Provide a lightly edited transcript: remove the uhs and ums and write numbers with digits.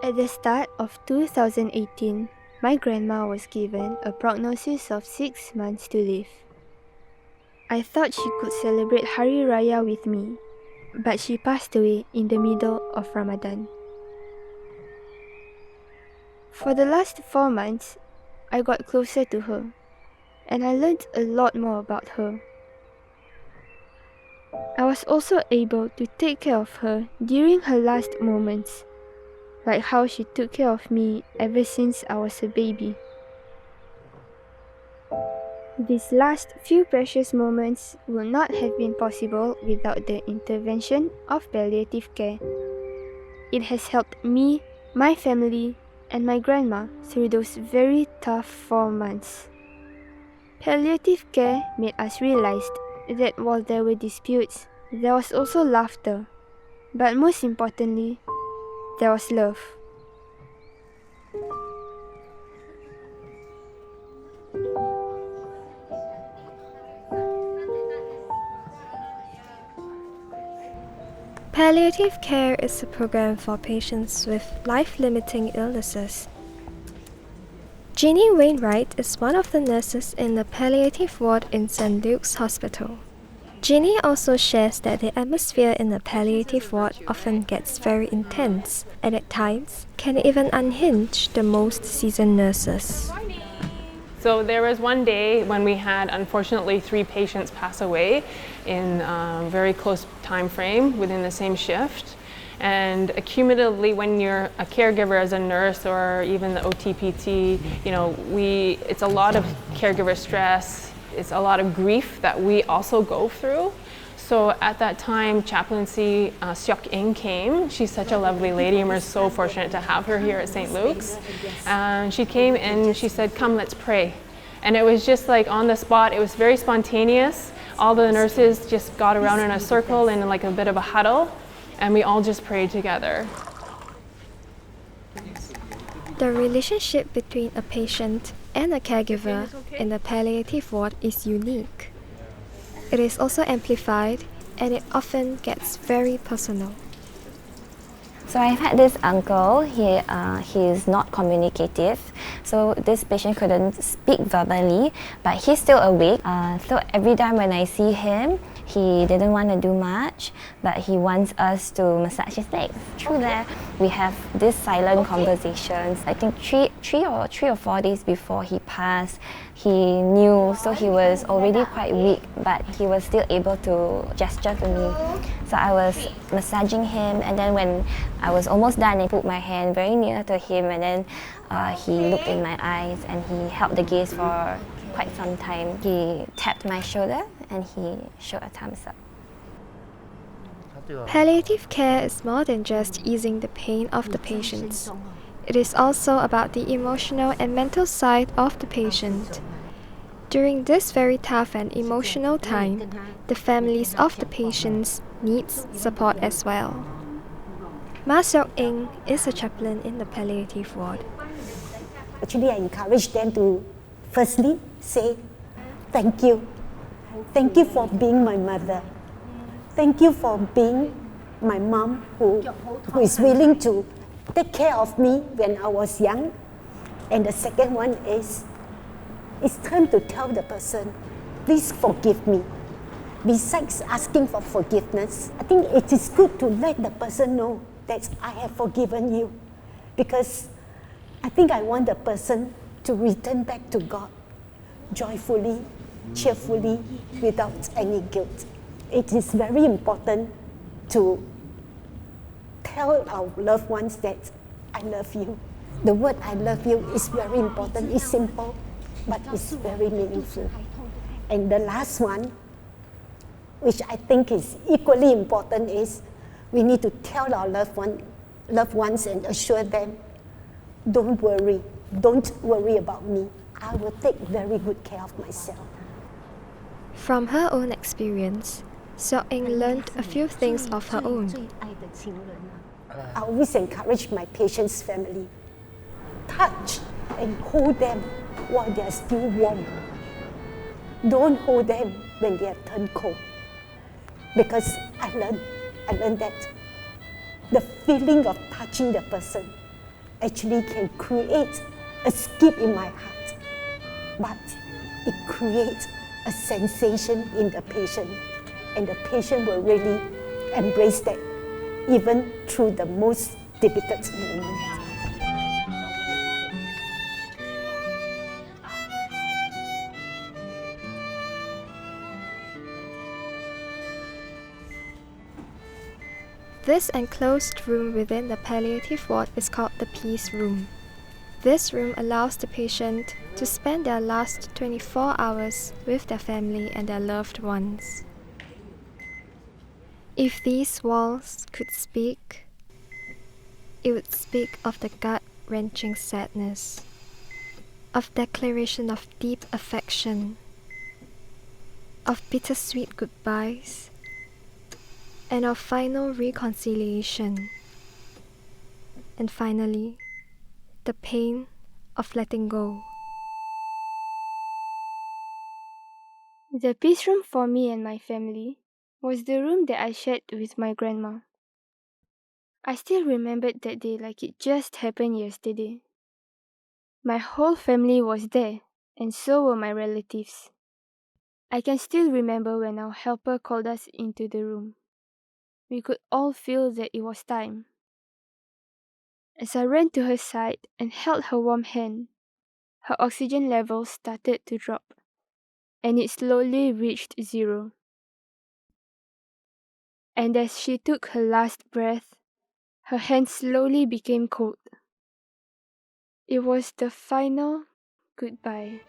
At the start of 2018, my grandma was given a prognosis of 6 months to live. I thought she could celebrate Hari Raya with me, but she passed away in the middle of Ramadan. For the last 4 months, I got closer to her, and I learned a lot more about her. I was also able to take care of her during her last moments, like how she took care of me ever since I was a baby. These last few precious moments would not have been possible without the intervention of palliative care. It has helped me, my family, and my grandma through those very tough 4 months. Palliative care made us realize that while there were disputes, there was also laughter, but most importantly, there was love. Palliative care is a program for patients with life-limiting illnesses. Jeannie Wainwright is one of the nurses in the palliative ward in St. Luke's Hospital. Jeannie also shares that the atmosphere in the palliative ward often gets very intense and at times can even unhinge the most seasoned nurses. So there was one day when we had, unfortunately, 3 patients pass away in a very close time frame within the same shift. And accumulatively, when you're a caregiver as a nurse or even the OTPT, it's a lot of caregiver stress. It's a lot of grief that we also go through. So at that time, Chaplaincy Seok Ing came. She's such a lovely lady, and we're so fortunate to have her here at St. Luke's. She came and she said, "Come, let's pray." And it was just like on the spot. It was very spontaneous. All the nurses just got around in a circle in like a bit of a huddle, and we all just prayed together. The relationship between a patient and a caregiver in the palliative ward is unique. It is also amplified, and it often gets very personal. So I've had this uncle, he is not communicative, so this patient couldn't speak verbally, but he's still awake. So every time when I see him, he didn't want to do much, but he wants us to massage his legs. Through that, we have these silent conversations. I think three or 4 days before he passed, he knew, so he was already quite weak, but he was still able to gesture to me. So I was massaging him, and then when I was almost done, I put my hand very near to him, and then he looked in my eyes and he held the gaze for quite some time. He tapped my shoulder and he showed a thumbs up. Palliative care is more than just easing the pain of the patients. It is also about the emotional and mental side of the patient. During this very tough and emotional time, the families of the patients needs support as well. Ma Seok Ing is a chaplain in the palliative ward. Actually, I encourage them to firstly say, "Thank you. Thank you for being my mother. Thank you for being my mom who is willing to take care of me when I was young." And the second one is, it's time to tell the person, "Please forgive me." Besides asking for forgiveness, I think it is good to let the person know that I have forgiven you, because I think I want the person to return back to God joyfully, cheerfully, without any guilt. It is very important to tell our loved ones that I love you. The word "I love you" is very important. It's simple, but it's very meaningful. And the last one, which I think is equally important, is we need to tell our loved ones and assure them, don't worry about me. I will take very good care of myself. From her own experience, Seok Ing learned a few things of her own. I always encourage my patients' family, touch and hold them while they are still warm. Don't hold them when they have turned cold. Because I learned that the feeling of touching the person actually can create a skip in my heart, but it creates a sensation in the patient, and the patient will really embrace that even through the most difficult moment. This enclosed room within the palliative ward is called the Peace Room. This room allows the patient to spend their last 24 hours with their family and their loved ones. If these walls could speak, it would speak of the gut-wrenching sadness, of declaration of deep affection, of bittersweet goodbyes, and of final reconciliation, and finally, the pain of letting go. The peace room for me and my family was the room that I shared with my grandma. I still remembered that day like it just happened yesterday. My whole family was there, and so were my relatives. I can still remember when our helper called us into the room. We could all feel that it was time. As I ran to her side and held her warm hand, her oxygen levels started to drop, and it slowly reached 0. And as she took her last breath, her hand slowly became cold. It was the final goodbye.